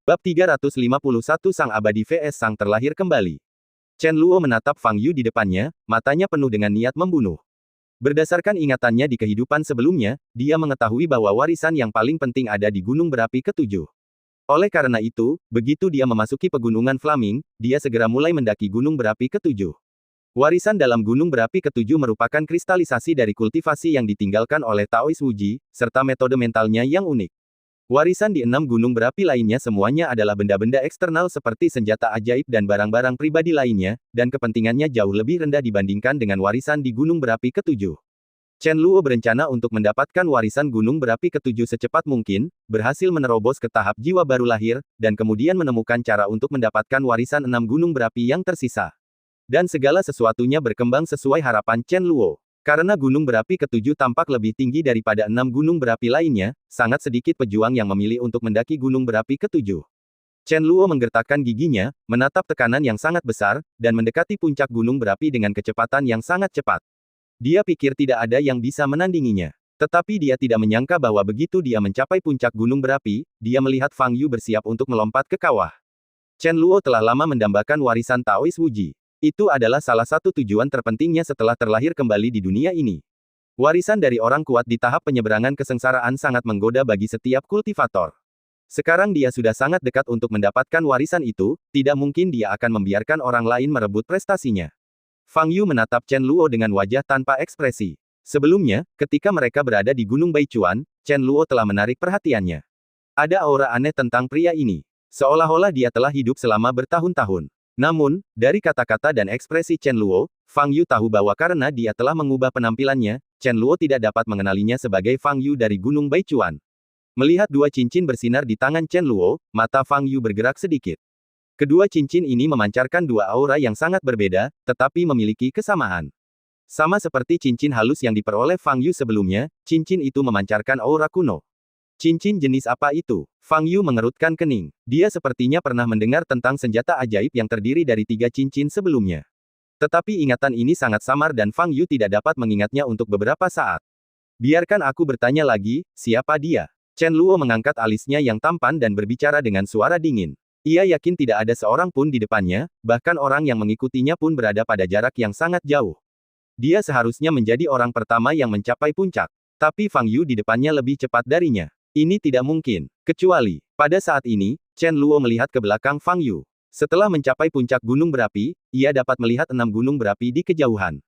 Bab 351 Sang Abadi vs Sang Terlahir Kembali. Chen Luo menatap Fang Yu di depannya, matanya penuh dengan niat membunuh. Berdasarkan ingatannya di kehidupan sebelumnya, dia mengetahui bahwa warisan yang paling penting ada di Gunung Berapi Ketujuh. Oleh karena itu, begitu dia memasuki pegunungan Flaming, dia segera mulai mendaki Gunung Berapi Ketujuh. Warisan dalam Gunung Berapi Ketujuh merupakan kristalisasi dari kultivasi yang ditinggalkan oleh Taoist Wuji, serta metode mentalnya yang unik. Warisan di 6 gunung berapi lainnya semuanya adalah benda-benda eksternal seperti senjata ajaib dan barang-barang pribadi lainnya, dan kepentingannya jauh lebih rendah dibandingkan dengan warisan di Gunung Berapi Ketujuh. Chen Luo berencana untuk mendapatkan warisan Gunung Berapi Ketujuh secepat mungkin, berhasil menerobos ke tahap jiwa baru lahir, dan kemudian menemukan cara untuk mendapatkan warisan 6 gunung berapi yang tersisa. Dan segala sesuatunya berkembang sesuai harapan Chen Luo. Karena Gunung Berapi Ketujuh tampak lebih tinggi daripada 6 gunung berapi lainnya, sangat sedikit pejuang yang memilih untuk mendaki Gunung Berapi Ketujuh. Chen Luo menggertakkan giginya, menatap tekanan yang sangat besar, dan mendekati puncak gunung berapi dengan kecepatan yang sangat cepat. Dia pikir tidak ada yang bisa menandinginya. Tetapi dia tidak menyangka bahwa begitu dia mencapai puncak gunung berapi, dia melihat Fang Yu bersiap untuk melompat ke kawah. Chen Luo telah lama mendambakan warisan Taoist Wuji. Itu adalah salah satu tujuan terpentingnya setelah terlahir kembali di dunia ini. Warisan dari orang kuat di tahap penyeberangan kesengsaraan sangat menggoda bagi setiap kultivator. Sekarang dia sudah sangat dekat untuk mendapatkan warisan itu, tidak mungkin dia akan membiarkan orang lain merebut prestasinya. Fang Yu menatap Chen Luo dengan wajah tanpa ekspresi. Sebelumnya, ketika mereka berada di Gunung Baichuan, Chen Luo telah menarik perhatiannya. Ada aura aneh tentang pria ini. Seolah-olah dia telah hidup selama bertahun-tahun. Namun, dari kata-kata dan ekspresi Chen Luo, Fang Yu tahu bahwa karena dia telah mengubah penampilannya, Chen Luo tidak dapat mengenalinya sebagai Fang Yu dari Gunung Baichuan. Melihat dua cincin bersinar di tangan Chen Luo, mata Fang Yu bergerak sedikit. Kedua cincin ini memancarkan dua aura yang sangat berbeda, tetapi memiliki kesamaan. Sama seperti cincin halus yang diperoleh Fang Yu sebelumnya, cincin itu memancarkan aura kuno. Cincin jenis apa itu? Fang Yu mengerutkan kening. Dia sepertinya pernah mendengar tentang senjata ajaib yang terdiri dari 3 cincin sebelumnya. Tetapi ingatan ini sangat samar dan Fang Yu tidak dapat mengingatnya untuk beberapa saat. Biarkan aku bertanya lagi, siapa dia? Chen Luo mengangkat alisnya yang tampan dan berbicara dengan suara dingin. Ia yakin tidak ada seorang pun di depannya, bahkan orang yang mengikutinya pun berada pada jarak yang sangat jauh. Dia seharusnya menjadi orang pertama yang mencapai puncak. Tapi Fang Yu di depannya lebih cepat darinya. Ini tidak mungkin. Kecuali, pada saat ini, Chen Luo melihat ke belakang Fang Yu. Setelah mencapai puncak gunung berapi, ia dapat melihat 6 gunung berapi di kejauhan.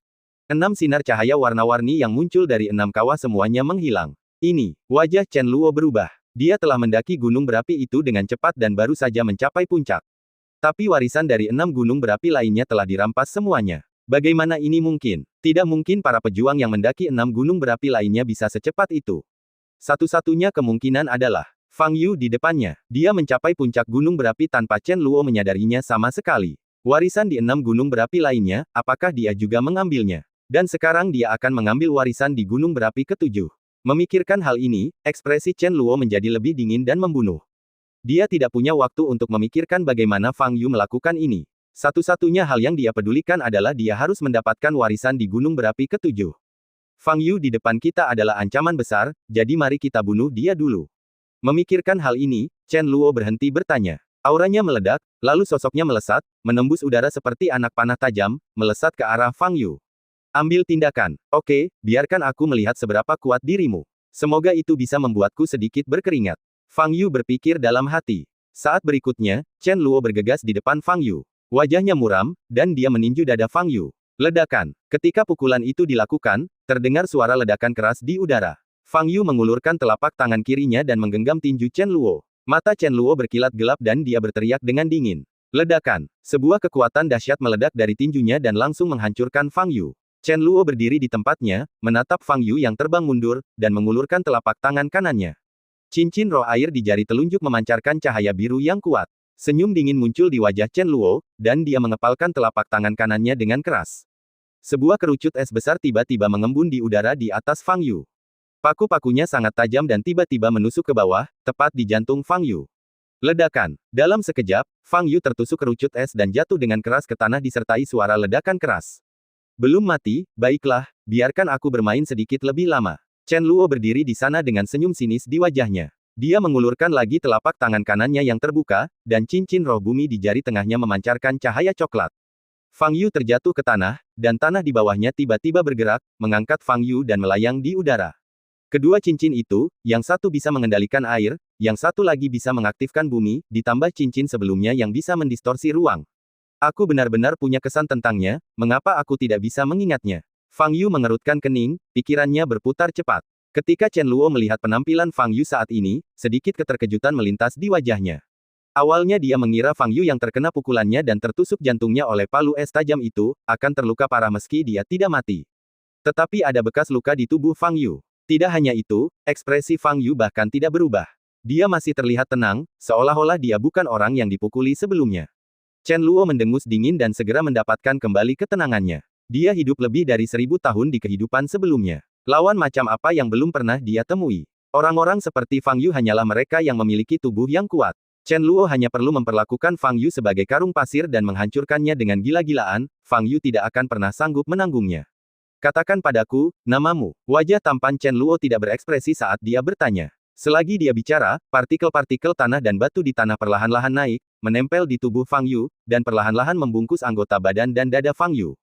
6 sinar cahaya warna-warni yang muncul dari 6 kawah semuanya menghilang. Ini, wajah Chen Luo berubah. Dia telah mendaki gunung berapi itu dengan cepat dan baru saja mencapai puncak. Tapi warisan dari 6 gunung berapi lainnya telah dirampas semuanya. Bagaimana ini mungkin? Tidak mungkin para pejuang yang mendaki 6 gunung berapi lainnya bisa secepat itu. Satu-satunya kemungkinan adalah Fang Yu di depannya. Dia mencapai puncak gunung berapi tanpa Chen Luo menyadarinya sama sekali. Warisan di 6 gunung berapi lainnya, apakah dia juga mengambilnya? Dan sekarang dia akan mengambil warisan di Gunung Berapi Ketujuh. Memikirkan hal ini, ekspresi Chen Luo menjadi lebih dingin dan membunuh. Dia tidak punya waktu untuk memikirkan bagaimana Fang Yu melakukan ini. Satu-satunya hal yang dia pedulikan adalah dia harus mendapatkan warisan di Gunung Berapi Ketujuh. Fang Yu di depan kita adalah ancaman besar, jadi mari kita bunuh dia dulu. Memikirkan hal ini, Chen Luo berhenti bertanya. Auranya meledak, lalu sosoknya melesat, menembus udara seperti anak panah tajam, melesat ke arah Fang Yu. Ambil tindakan. Oke, biarkan aku melihat seberapa kuat dirimu. Semoga itu bisa membuatku sedikit berkeringat. Fang Yu berpikir dalam hati. Saat berikutnya, Chen Luo bergegas di depan Fang Yu. Wajahnya muram, dan dia meninju dada Fang Yu. Ledakan. Ketika pukulan itu dilakukan, terdengar suara ledakan keras di udara. Fang Yu mengulurkan telapak tangan kirinya dan menggenggam tinju Chen Luo. Mata Chen Luo berkilat gelap dan dia berteriak dengan dingin. Ledakan. Sebuah kekuatan dahsyat meledak dari tinjunya dan langsung menghancurkan Fang Yu. Chen Luo berdiri di tempatnya, menatap Fang Yu yang terbang mundur, dan mengulurkan telapak tangan kanannya. Cincin roh air di jari telunjuk memancarkan cahaya biru yang kuat. Senyum dingin muncul di wajah Chen Luo, dan dia mengepalkan telapak tangan kanannya dengan keras. Sebuah kerucut es besar tiba-tiba mengembun di udara di atas Fang Yu. Paku-pakunya sangat tajam dan tiba-tiba menusuk ke bawah, tepat di jantung Fang Yu. Ledakan. Dalam sekejap, Fang Yu tertusuk kerucut es dan jatuh dengan keras ke tanah disertai suara ledakan keras. Belum mati, baiklah, biarkan aku bermain sedikit lebih lama. Chen Luo berdiri di sana dengan senyum sinis di wajahnya. Dia mengulurkan lagi telapak tangan kanannya yang terbuka, dan cincin roh bumi di jari tengahnya memancarkan cahaya coklat. Fang Yu terjatuh ke tanah, dan tanah di bawahnya tiba-tiba bergerak, mengangkat Fang Yu dan melayang di udara. Kedua cincin itu, yang satu bisa mengendalikan air, yang satu lagi bisa mengaktifkan bumi, ditambah cincin sebelumnya yang bisa mendistorsi ruang. Aku benar-benar punya kesan tentangnya, mengapa aku tidak bisa mengingatnya? Fang Yu mengerutkan kening, pikirannya berputar cepat. Ketika Chen Luo melihat penampilan Fang Yu saat ini, sedikit keterkejutan melintas di wajahnya. Awalnya dia mengira Fang Yu yang terkena pukulannya dan tertusuk jantungnya oleh palu es tajam itu, akan terluka parah meski dia tidak mati. Tetapi ada bekas luka di tubuh Fang Yu. Tidak hanya itu, ekspresi Fang Yu bahkan tidak berubah. Dia masih terlihat tenang, seolah-olah dia bukan orang yang dipukuli sebelumnya. Chen Luo mendengus dingin dan segera mendapatkan kembali ketenangannya. Dia hidup lebih dari 1000 tahun di kehidupan sebelumnya. Lawan macam apa yang belum pernah dia temui. Orang-orang seperti Fang Yu hanyalah mereka yang memiliki tubuh yang kuat. Chen Luo hanya perlu memperlakukan Fang Yu sebagai karung pasir dan menghancurkannya dengan gila-gilaan, Fang Yu tidak akan pernah sanggup menanggungnya. Katakan padaku, namamu. Wajah tampan Chen Luo tidak berekspresi saat dia bertanya. Selagi dia bicara, partikel-partikel tanah dan batu di tanah perlahan-lahan naik, menempel di tubuh Fang Yu, dan perlahan-lahan membungkus anggota badan dan dada Fang Yu.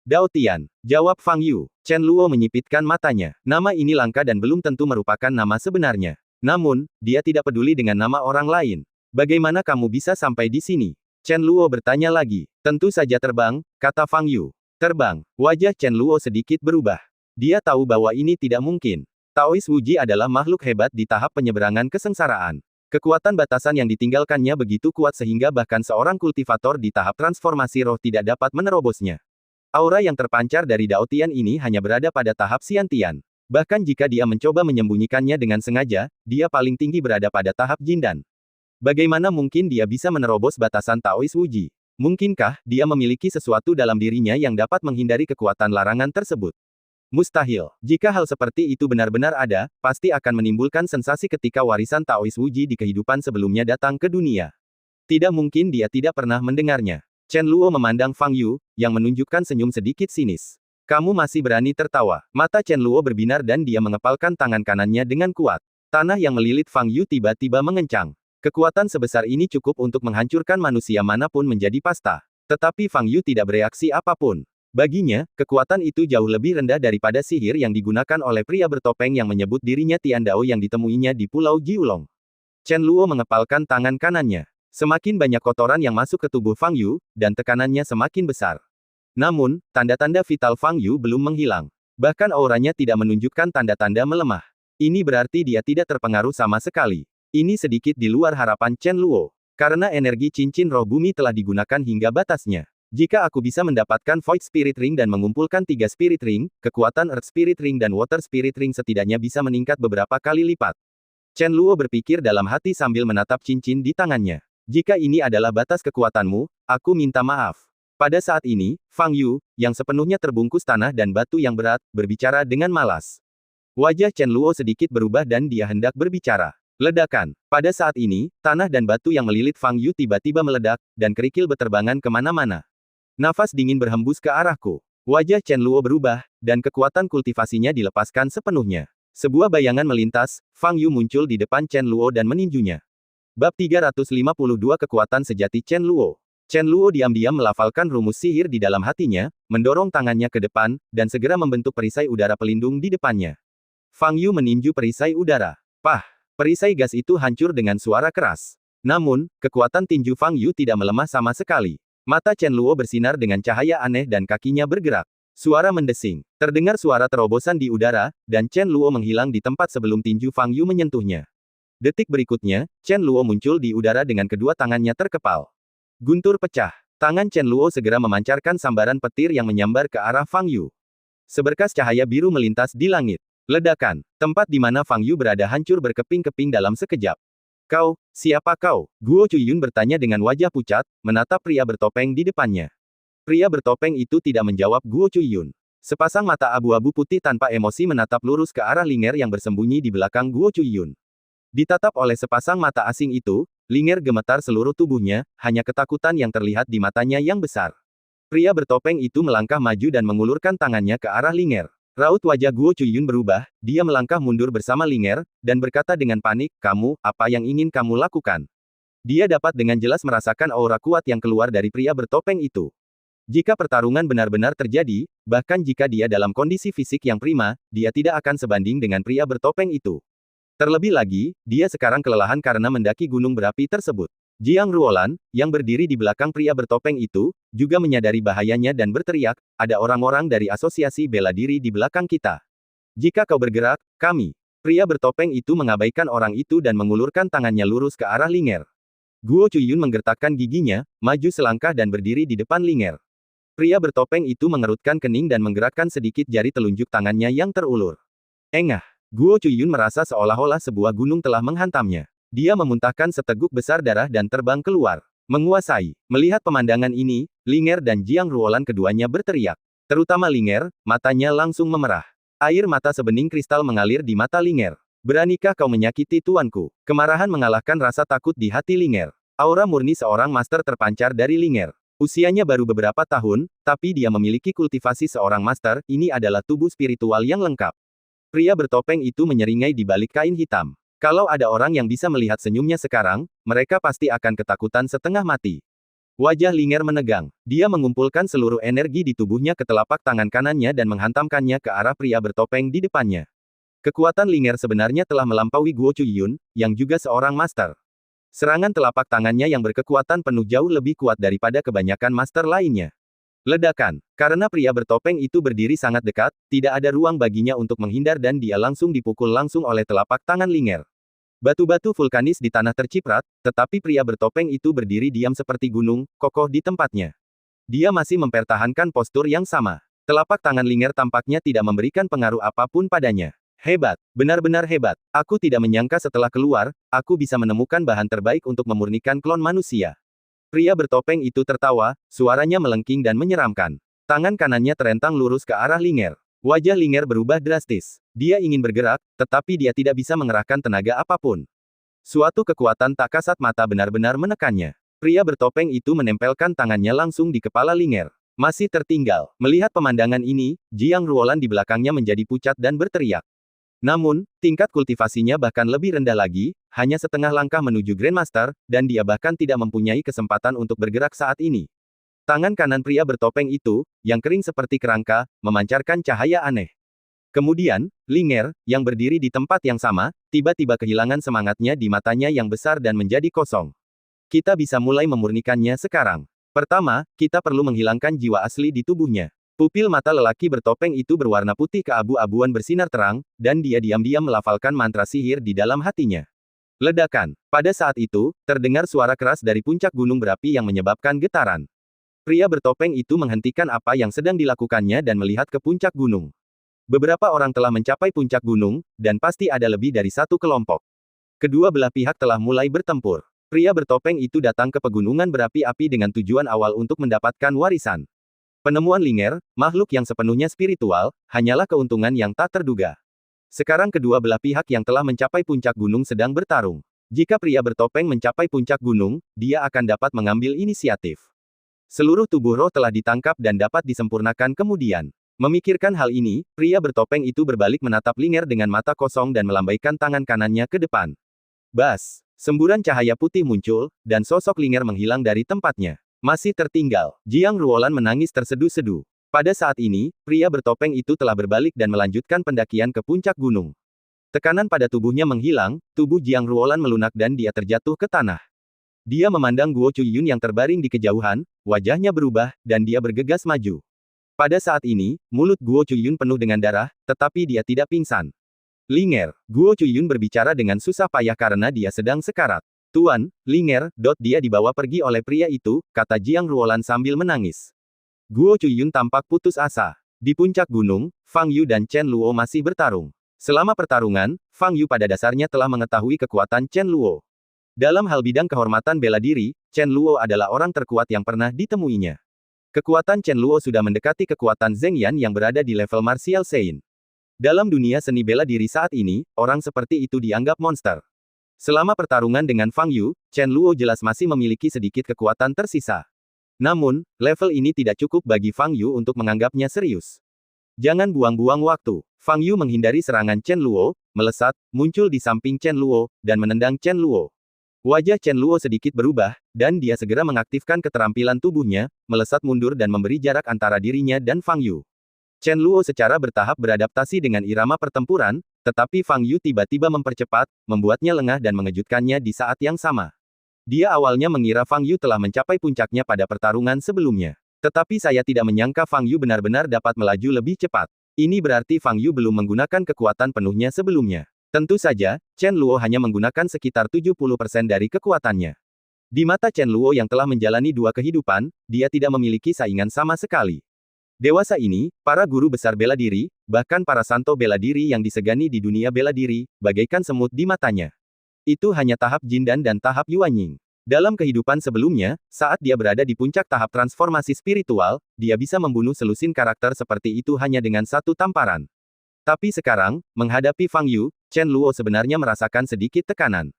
Dao Tian, jawab Fang Yu. Chen Luo menyipitkan matanya. Nama ini langka dan belum tentu merupakan nama sebenarnya. Namun, dia tidak peduli dengan nama orang lain. Bagaimana kamu bisa sampai di sini? Chen Luo bertanya lagi. Tentu saja terbang, kata Fang Yu. Terbang. Wajah Chen Luo sedikit berubah. Dia tahu bahwa ini tidak mungkin. Taois Wuji adalah makhluk hebat di tahap penyeberangan kesengsaraan. Kekuatan batasan yang ditinggalkannya begitu kuat sehingga bahkan seorang kultivator di tahap transformasi roh tidak dapat menerobosnya. Aura yang terpancar dari Dao Tian ini hanya berada pada tahap Xiantian. Bahkan jika dia mencoba menyembunyikannya dengan sengaja, dia paling tinggi berada pada tahap Jindan. Bagaimana mungkin dia bisa menerobos batasan Taois Wuji? Mungkinkah dia memiliki sesuatu dalam dirinya yang dapat menghindari kekuatan larangan tersebut? Mustahil. Jika hal seperti itu benar-benar ada, pasti akan menimbulkan sensasi ketika warisan Taois Wuji di kehidupan sebelumnya datang ke dunia. Tidak mungkin dia tidak pernah mendengarnya. Chen Luo memandang Fang Yu, yang menunjukkan senyum sedikit sinis. Kamu masih berani tertawa. Mata Chen Luo berbinar dan dia mengepalkan tangan kanannya dengan kuat. Tanah yang melilit Fang Yu tiba-tiba mengencang. Kekuatan sebesar ini cukup untuk menghancurkan manusia manapun menjadi pasta. Tetapi Fang Yu tidak bereaksi apapun. Baginya, kekuatan itu jauh lebih rendah daripada sihir yang digunakan oleh pria bertopeng yang menyebut dirinya Tian Dao yang ditemuinya di Pulau Jiulong. Chen Luo mengepalkan tangan kanannya. Semakin banyak kotoran yang masuk ke tubuh Fang Yu, dan tekanannya semakin besar. Namun, tanda-tanda vital Fang Yu belum menghilang. Bahkan auranya tidak menunjukkan tanda-tanda melemah. Ini berarti dia tidak terpengaruh sama sekali. Ini sedikit di luar harapan Chen Luo. Karena energi cincin roh bumi telah digunakan hingga batasnya. Jika aku bisa mendapatkan Void Spirit Ring dan mengumpulkan 3 Spirit Ring, kekuatan Earth Spirit Ring dan Water Spirit Ring setidaknya bisa meningkat beberapa kali lipat. Chen Luo berpikir dalam hati sambil menatap cincin di tangannya. Jika ini adalah batas kekuatanmu, aku minta maaf. Pada saat ini, Fang Yu, yang sepenuhnya terbungkus tanah dan batu yang berat, berbicara dengan malas. Wajah Chen Luo sedikit berubah dan dia hendak berbicara. Ledakan. Pada saat ini, tanah dan batu yang melilit Fang Yu tiba-tiba meledak, dan kerikil beterbangan kemana-mana. Nafas dingin berhembus ke arahku. Wajah Chen Luo berubah, dan kekuatan kultivasinya dilepaskan sepenuhnya. Sebuah bayangan melintas, Fang Yu muncul di depan Chen Luo dan meninjunya. Bab 352 Kekuatan Sejati Chen Luo. Chen Luo diam-diam melafalkan rumus sihir di dalam hatinya, mendorong tangannya ke depan, dan segera membentuk perisai udara pelindung di depannya. Fang Yu meninju perisai udara. Pah! Perisai gas itu hancur dengan suara keras. Namun, kekuatan tinju Fang Yu tidak melemah sama sekali. Mata Chen Luo bersinar dengan cahaya aneh dan kakinya bergerak. Suara mendesing. Terdengar suara terobosan di udara, dan Chen Luo menghilang di tempat sebelum tinju Fang Yu menyentuhnya. Detik berikutnya, Chen Luo muncul di udara dengan kedua tangannya terkepal. Guntur pecah. Tangan Chen Luo segera memancarkan sambaran petir yang menyambar ke arah Fang Yu. Seberkas cahaya biru melintas di langit. Ledakan. Tempat di mana Fang Yu berada hancur berkeping-keping dalam sekejap. Kau, siapa kau? Guo Chuyun bertanya dengan wajah pucat, menatap pria bertopeng di depannya. Pria bertopeng itu tidak menjawab Guo Chuyun. Sepasang mata abu-abu putih tanpa emosi menatap lurus ke arah Linger yang bersembunyi di belakang Guo Chuyun. Ditatap oleh sepasang mata asing itu, Linger gemetar seluruh tubuhnya, hanya ketakutan yang terlihat di matanya yang besar. Pria bertopeng itu melangkah maju dan mengulurkan tangannya ke arah Linger. Raut wajah Guo Chunyun berubah, dia melangkah mundur bersama Linger, dan berkata dengan panik, kamu, apa yang ingin kamu lakukan? Dia dapat dengan jelas merasakan aura kuat yang keluar dari pria bertopeng itu. Jika pertarungan benar-benar terjadi, bahkan jika dia dalam kondisi fisik yang prima, dia tidak akan sebanding dengan pria bertopeng itu. Terlebih lagi, dia sekarang kelelahan karena mendaki gunung berapi tersebut. Jiang Ruolan, yang berdiri di belakang pria bertopeng itu, juga menyadari bahayanya dan berteriak, ada orang-orang dari asosiasi bela diri di belakang kita. Jika kau bergerak, kami. Pria bertopeng itu mengabaikan orang itu dan mengulurkan tangannya lurus ke arah Linger. Guo Chunyun menggertakkan giginya, maju selangkah dan berdiri di depan Linger. Pria bertopeng itu mengerutkan kening dan menggerakkan sedikit jari telunjuk tangannya yang terulur. Engah. Guo Chunyun merasa seolah-olah sebuah gunung telah menghantamnya. Dia memuntahkan seteguk besar darah dan terbang keluar. Menguasai. Melihat pemandangan ini, Linger dan Jiang Ruolan keduanya berteriak. Terutama Linger, matanya langsung memerah. Air mata sebening kristal mengalir di mata Linger. Beranikah kau menyakiti tuanku? Kemarahan mengalahkan rasa takut di hati Linger. Aura murni seorang master terpancar dari Linger. Usianya baru beberapa tahun, tapi dia memiliki kultivasi seorang master, ini adalah tubuh spiritual yang lengkap. Pria bertopeng itu menyeringai di balik kain hitam. Kalau ada orang yang bisa melihat senyumnya sekarang, mereka pasti akan ketakutan setengah mati. Wajah Linger menegang. Dia mengumpulkan seluruh energi di tubuhnya ke telapak tangan kanannya dan menghantamkannya ke arah pria bertopeng di depannya. Kekuatan Linger sebenarnya telah melampaui Guo Chunyun, yang juga seorang master. Serangan telapak tangannya yang berkekuatan penuh jauh lebih kuat daripada kebanyakan master lainnya. Ledakan. Karena pria bertopeng itu berdiri sangat dekat, tidak ada ruang baginya untuk menghindar dan dia langsung dipukul langsung oleh telapak tangan Linger. Batu-batu vulkanis di tanah terciprat, tetapi pria bertopeng itu berdiri diam seperti gunung, kokoh di tempatnya. Dia masih mempertahankan postur yang sama. Telapak tangan Linger tampaknya tidak memberikan pengaruh apapun padanya. Hebat, benar-benar hebat. Aku tidak menyangka setelah keluar, aku bisa menemukan bahan terbaik untuk memurnikan klon manusia. Pria bertopeng itu tertawa, suaranya melengking dan menyeramkan. Tangan kanannya terentang lurus ke arah Linger. Wajah Linger berubah drastis. Dia ingin bergerak, tetapi dia tidak bisa mengerahkan tenaga apapun. Suatu kekuatan tak kasat mata benar-benar menekannya. Pria bertopeng itu menempelkan tangannya langsung di kepala Linger. Masih tertinggal. Melihat pemandangan ini, Jiang Ruolan di belakangnya menjadi pucat dan berteriak. Namun, tingkat kultivasinya bahkan lebih rendah lagi, hanya setengah langkah menuju Grandmaster, dan dia bahkan tidak mempunyai kesempatan untuk bergerak saat ini. Tangan kanan pria bertopeng itu, yang kering seperti kerangka, memancarkan cahaya aneh. Kemudian, Linger, yang berdiri di tempat yang sama, tiba-tiba kehilangan semangatnya di matanya yang besar dan menjadi kosong. Kita bisa mulai memurnikannya sekarang. Pertama, kita perlu menghilangkan jiwa asli di tubuhnya. Pupil mata lelaki bertopeng itu berwarna putih keabu-abuan bersinar terang, dan dia diam-diam melafalkan mantra sihir di dalam hatinya. Ledakan. Pada saat itu, terdengar suara keras dari puncak gunung berapi yang menyebabkan getaran. Pria bertopeng itu menghentikan apa yang sedang dilakukannya dan melihat ke puncak gunung. Beberapa orang telah mencapai puncak gunung, dan pasti ada lebih dari satu kelompok. Kedua belah pihak telah mulai bertempur. Pria bertopeng itu datang ke pegunungan berapi-api dengan tujuan awal untuk mendapatkan warisan. Penemuan Linger, makhluk yang sepenuhnya spiritual, hanyalah keuntungan yang tak terduga. Sekarang kedua belah pihak yang telah mencapai puncak gunung sedang bertarung. Jika pria bertopeng mencapai puncak gunung, dia akan dapat mengambil inisiatif. Seluruh tubuh roh telah ditangkap dan dapat disempurnakan kemudian. Memikirkan hal ini, pria bertopeng itu berbalik menatap Linger dengan mata kosong dan melambaikan tangan kanannya ke depan. Bas! Semburan cahaya putih muncul, dan sosok Linger menghilang dari tempatnya. Masih tertinggal. Jiang Ruolan menangis terseduh-seduh. Pada saat ini, pria bertopeng itu telah berbalik dan melanjutkan pendakian ke puncak gunung. Tekanan pada tubuhnya menghilang, tubuh Jiang Ruolan melunak dan dia terjatuh ke tanah. Dia memandang Guo Chunyun yang terbaring di kejauhan, wajahnya berubah, dan dia bergegas maju. Pada saat ini, mulut Guo Chunyun penuh dengan darah, tetapi dia tidak pingsan. Linger, Guo Chunyun berbicara dengan susah payah karena dia sedang sekarat. Tuan, Linger, dia dibawa pergi oleh pria itu, kata Jiang Ruolan sambil menangis. Guo Chunyun tampak putus asa. Di puncak gunung, Fang Yu dan Chen Luo masih bertarung. Selama pertarungan, Fang Yu pada dasarnya telah mengetahui kekuatan Chen Luo. Dalam hal bidang kehormatan bela diri, Chen Luo adalah orang terkuat yang pernah ditemuinya. Kekuatan Chen Luo sudah mendekati kekuatan Zheng Yan yang berada di level Martial Saint. Dalam dunia seni bela diri saat ini, orang seperti itu dianggap monster. Selama pertarungan dengan Fang Yu, Chen Luo jelas masih memiliki sedikit kekuatan tersisa. Namun, level ini tidak cukup bagi Fang Yu untuk menganggapnya serius. Jangan buang-buang waktu. Fang Yu menghindari serangan Chen Luo, melesat, muncul di samping Chen Luo, dan menendang Chen Luo. Wajah Chen Luo sedikit berubah, dan dia segera mengaktifkan keterampilan tubuhnya, melesat mundur dan memberi jarak antara dirinya dan Fang Yu. Chen Luo secara bertahap beradaptasi dengan irama pertempuran, tetapi Fang Yu tiba-tiba mempercepat, membuatnya lengah dan mengejutkannya di saat yang sama. Dia awalnya mengira Fang Yu telah mencapai puncaknya pada pertarungan sebelumnya. Tetapi saya tidak menyangka Fang Yu benar-benar dapat melaju lebih cepat. Ini berarti Fang Yu belum menggunakan kekuatan penuhnya sebelumnya. Tentu saja, Chen Luo hanya menggunakan sekitar 70% dari kekuatannya. Di mata Chen Luo yang telah menjalani dua kehidupan, dia tidak memiliki saingan sama sekali. Dewasa ini, para guru besar bela diri, bahkan para santo bela diri yang disegani di dunia bela diri, bagaikan semut di matanya. Itu hanya tahap Jindan dan tahap Yuanying. Dalam kehidupan sebelumnya, saat dia berada di puncak tahap transformasi spiritual, dia bisa membunuh selusin karakter seperti itu hanya dengan satu tamparan. Tapi sekarang, menghadapi Fang Yu, Chen Luo sebenarnya merasakan sedikit tekanan.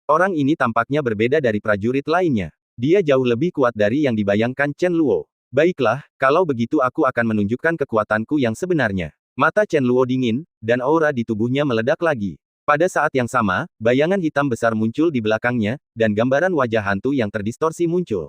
Orang ini tampaknya berbeda dari prajurit lainnya. Dia jauh lebih kuat dari yang dibayangkan Chen Luo. Baiklah, kalau begitu aku akan menunjukkan kekuatanku yang sebenarnya. Mata Chen Luo dingin, dan aura di tubuhnya meledak lagi. Pada saat yang sama, bayangan hitam besar muncul di belakangnya, dan gambaran wajah hantu yang terdistorsi muncul.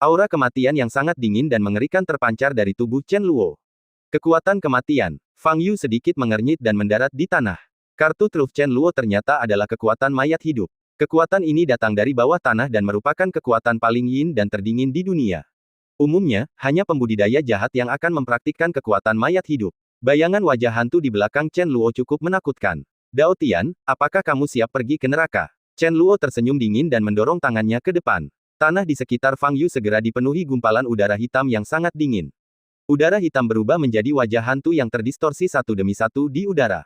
Aura kematian yang sangat dingin dan mengerikan terpancar dari tubuh Chen Luo. Kekuatan kematian. Fang Yu sedikit mengernyit dan mendarat di tanah. Kartu truf Chen Luo ternyata adalah kekuatan mayat hidup. Kekuatan ini datang dari bawah tanah dan merupakan kekuatan paling yin dan terdingin di dunia. Umumnya, hanya pembudidaya jahat yang akan mempraktikkan kekuatan mayat hidup. Bayangan wajah hantu di belakang Chen Luo cukup menakutkan. Dao Tian, apakah kamu siap pergi ke neraka? Chen Luo tersenyum dingin dan mendorong tangannya ke depan. Tanah di sekitar Fang Yu segera dipenuhi gumpalan udara hitam yang sangat dingin. Udara hitam berubah menjadi wajah hantu yang terdistorsi satu demi satu di udara.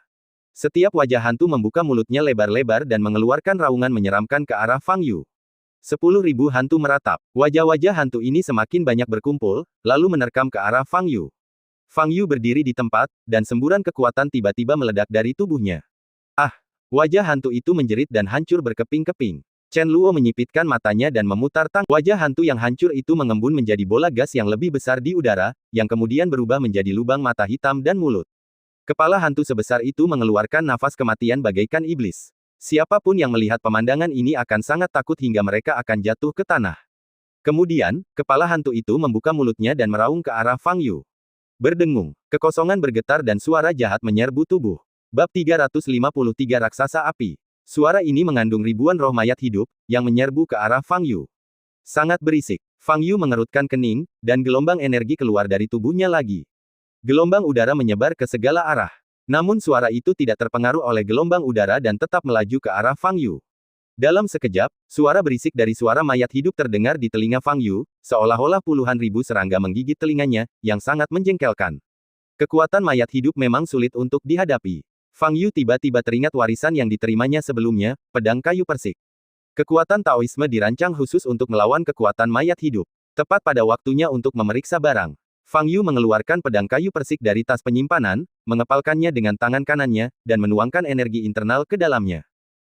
Setiap wajah hantu membuka mulutnya lebar-lebar dan mengeluarkan raungan menyeramkan ke arah Fang Yu. 10.000 hantu meratap. Wajah-wajah hantu ini semakin banyak berkumpul, lalu menerkam ke arah Fang Yu. Fang Yu berdiri di tempat, dan semburan kekuatan tiba-tiba meledak dari tubuhnya. Ah! Wajah hantu itu menjerit dan hancur berkeping-keping. Chen Luo menyipitkan matanya dan memutar tangan. Wajah hantu yang hancur itu mengembun menjadi bola gas yang lebih besar di udara, yang kemudian berubah menjadi lubang mata hitam dan mulut. Kepala hantu sebesar itu mengeluarkan nafas kematian bagaikan iblis. Siapapun yang melihat pemandangan ini akan sangat takut hingga mereka akan jatuh ke tanah. Kemudian, kepala hantu itu membuka mulutnya dan meraung ke arah Fang Yu. Berdengung, kekosongan bergetar dan suara jahat menyerbu tubuh. Bab 353 Raksasa Api. Suara ini mengandung ribuan roh mayat hidup, yang menyerbu ke arah Fang Yu. Sangat berisik. Fang Yu mengerutkan kening, dan gelombang energi keluar dari tubuhnya lagi. Gelombang udara menyebar ke segala arah. Namun suara itu tidak terpengaruh oleh gelombang udara dan tetap melaju ke arah Fang Yu. Dalam sekejap, suara berisik dari suara mayat hidup terdengar di telinga Fang Yu, seolah-olah puluhan ribu serangga menggigit telinganya, yang sangat menjengkelkan. Kekuatan mayat hidup memang sulit untuk dihadapi. Fang Yu tiba-tiba teringat warisan yang diterimanya sebelumnya, pedang kayu persik. Kekuatan Taoisme dirancang khusus untuk melawan kekuatan mayat hidup. Tepat pada waktunya untuk memeriksa barang. Fang Yu mengeluarkan pedang kayu persik dari tas penyimpanan, mengepalkannya dengan tangan kanannya, dan menuangkan energi internal ke dalamnya.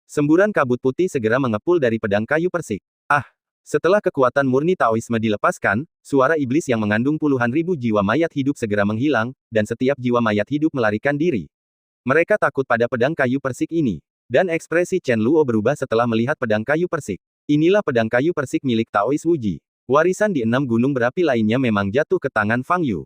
Semburan kabut putih segera mengepul dari pedang kayu persik. Ah! Setelah kekuatan murni Taoisme dilepaskan, suara iblis yang mengandung puluhan ribu jiwa mayat hidup segera menghilang, dan setiap jiwa mayat hidup melarikan diri. Mereka takut pada pedang kayu persik ini. Dan ekspresi Chen Luo berubah setelah melihat pedang kayu persik. Inilah pedang kayu persik milik Taois Wuji. Warisan di 6 gunung berapi lainnya memang jatuh ke tangan Fang Yu.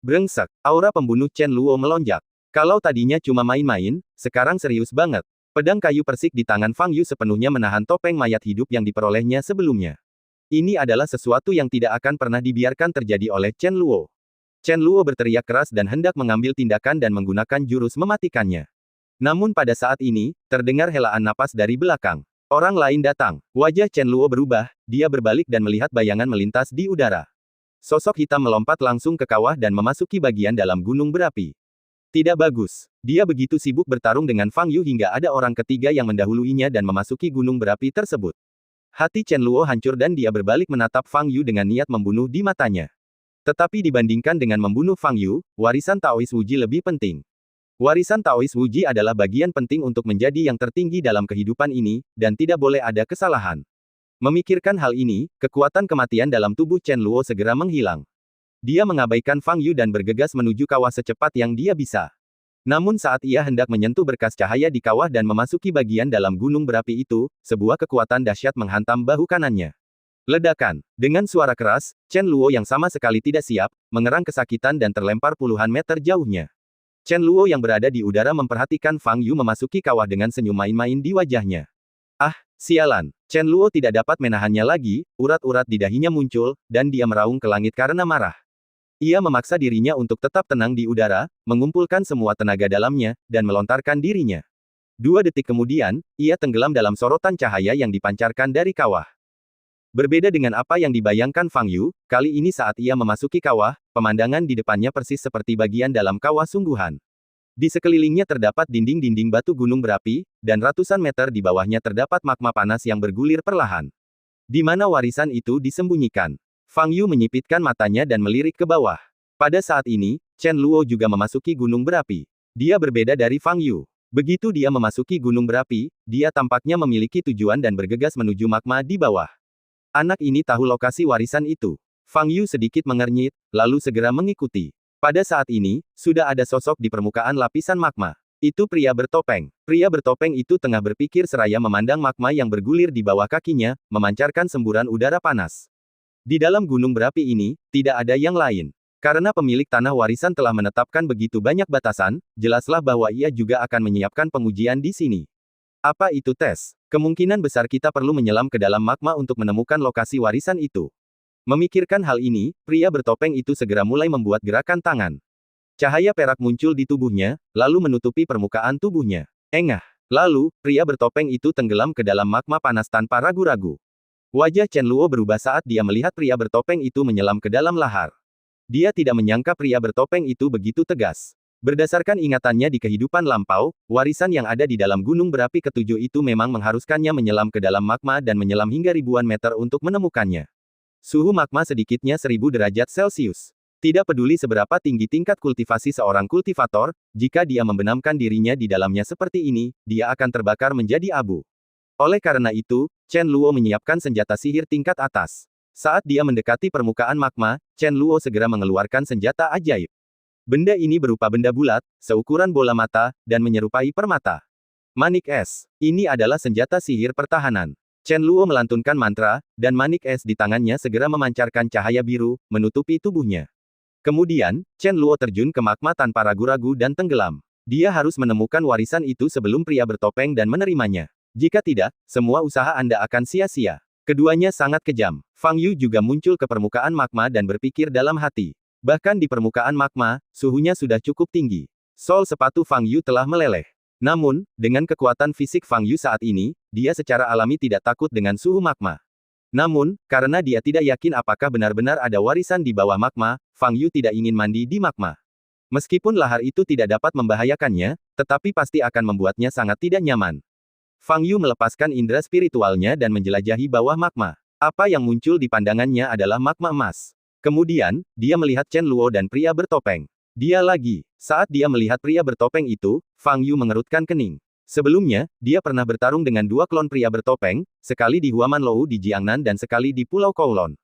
Brengsek, aura pembunuh Chen Luo melonjak. Kalau tadinya cuma main-main, sekarang serius banget. Pedang kayu persik di tangan Fang Yu sepenuhnya menahan topeng mayat hidup yang diperolehnya sebelumnya. Ini adalah sesuatu yang tidak akan pernah dibiarkan terjadi oleh Chen Luo. Chen Luo berteriak keras dan hendak mengambil tindakan dan menggunakan jurus mematikannya. Namun pada saat ini, terdengar helaan napas dari belakang. Orang lain datang. Wajah Chen Luo berubah, dia berbalik dan melihat bayangan melintas di udara. Sosok hitam melompat langsung ke kawah dan memasuki bagian dalam gunung berapi. Tidak bagus. Dia begitu sibuk bertarung dengan Fang Yu hingga ada orang ketiga yang mendahuluinya dan memasuki gunung berapi tersebut. Hati Chen Luo hancur dan dia berbalik menatap Fang Yu dengan niat membunuh di matanya. Tetapi dibandingkan dengan membunuh Fang Yu, warisan Taois Wuji lebih penting. Warisan Taois Wuji adalah bagian penting untuk menjadi yang tertinggi dalam kehidupan ini, dan tidak boleh ada kesalahan. Memikirkan hal ini, kekuatan kematian dalam tubuh Chen Luo segera menghilang. Dia mengabaikan Fang Yu dan bergegas menuju kawah secepat yang dia bisa. Namun saat ia hendak menyentuh berkas cahaya di kawah dan memasuki bagian dalam gunung berapi itu, sebuah kekuatan dahsyat menghantam bahu kanannya. Ledakan. Dengan suara keras, Chen Luo yang sama sekali tidak siap, mengerang kesakitan dan terlempar puluhan meter jauhnya. Chen Luo yang berada di udara memperhatikan Fang Yu memasuki kawah dengan senyum main-main di wajahnya. Ah, sialan. Chen Luo tidak dapat menahannya lagi, urat-urat di dahinya muncul, dan dia meraung ke langit karena marah. Ia memaksa dirinya untuk tetap tenang di udara, mengumpulkan semua tenaga dalamnya, dan melontarkan dirinya. 2 detik kemudian, ia tenggelam dalam sorotan cahaya yang dipancarkan dari kawah. Berbeda dengan apa yang dibayangkan Fang Yu, kali ini saat ia memasuki kawah, pemandangan di depannya persis seperti bagian dalam kawah sungguhan. Di sekelilingnya terdapat dinding-dinding batu gunung berapi, dan ratusan meter di bawahnya terdapat magma panas yang bergulir perlahan. Di mana warisan itu disembunyikan? Fang Yu menyipitkan matanya dan melirik ke bawah. Pada saat ini, Chen Luo juga memasuki gunung berapi. Dia berbeda dari Fang Yu. Begitu dia memasuki gunung berapi, dia tampaknya memiliki tujuan dan bergegas menuju magma di bawah. Anak ini tahu lokasi warisan itu. Fang Yu sedikit mengernyit, lalu segera mengikuti. Pada saat ini, sudah ada sosok di permukaan lapisan magma. Itu pria bertopeng. Pria bertopeng itu tengah berpikir seraya memandang magma yang bergulir di bawah kakinya, memancarkan semburan udara panas. Di dalam gunung berapi ini, tidak ada yang lain. Karena pemilik tanah warisan telah menetapkan begitu banyak batasan, jelaslah bahwa ia juga akan menyiapkan pengujian di sini. Apa itu tes? Kemungkinan besar kita perlu menyelam ke dalam magma untuk menemukan lokasi warisan itu. Memikirkan hal ini, pria bertopeng itu segera mulai membuat gerakan tangan. Cahaya perak muncul di tubuhnya, lalu menutupi permukaan tubuhnya. Engah. Lalu, pria bertopeng itu tenggelam ke dalam magma panas tanpa ragu-ragu. Wajah Chen Luo berubah saat dia melihat pria bertopeng itu menyelam ke dalam lahar. Dia tidak menyangka pria bertopeng itu begitu tegas. Berdasarkan ingatannya di kehidupan lampau, warisan yang ada di dalam gunung berapi ketujuh itu memang mengharuskannya menyelam ke dalam magma dan menyelam hingga ribuan meter untuk menemukannya. Suhu magma sedikitnya 1000 derajat Celcius. Tidak peduli seberapa tinggi tingkat kultivasi seorang kultivator, jika dia membenamkan dirinya di dalamnya seperti ini, dia akan terbakar menjadi abu. Oleh karena itu, Chen Luo menyiapkan senjata sihir tingkat atas. Saat dia mendekati permukaan magma, Chen Luo segera mengeluarkan senjata ajaib. Benda ini berupa benda bulat, seukuran bola mata, dan menyerupai permata. Manik es. Ini adalah senjata sihir pertahanan. Chen Luo melantunkan mantra, dan manik es di tangannya segera memancarkan cahaya biru, menutupi tubuhnya. Kemudian, Chen Luo terjun ke magma tanpa ragu-ragu dan tenggelam. Dia harus menemukan warisan itu sebelum pria bertopeng dan menerimanya. Jika tidak, semua usaha Anda akan sia-sia. Keduanya sangat kejam. Fang Yu juga muncul ke permukaan magma dan berpikir dalam hati. Bahkan di permukaan magma, suhunya sudah cukup tinggi. Sol sepatu Fang Yu telah meleleh. Namun, dengan kekuatan fisik Fang Yu saat ini, dia secara alami tidak takut dengan suhu magma. Namun, karena dia tidak yakin apakah benar-benar ada warisan di bawah magma, Fang Yu tidak ingin mandi di magma. Meskipun lahar itu tidak dapat membahayakannya, tetapi pasti akan membuatnya sangat tidak nyaman. Fang Yu melepaskan indera spiritualnya dan menjelajahi bawah magma. Apa yang muncul di pandangannya adalah magma emas. Kemudian, dia melihat Chen Luo dan pria bertopeng. Dia lagi. Saat dia melihat pria bertopeng itu, Fang Yu mengerutkan kening. Sebelumnya, dia pernah bertarung dengan 2 klon pria bertopeng, sekali di Huamanlou di Jiangnan dan sekali di Pulau Kowloon.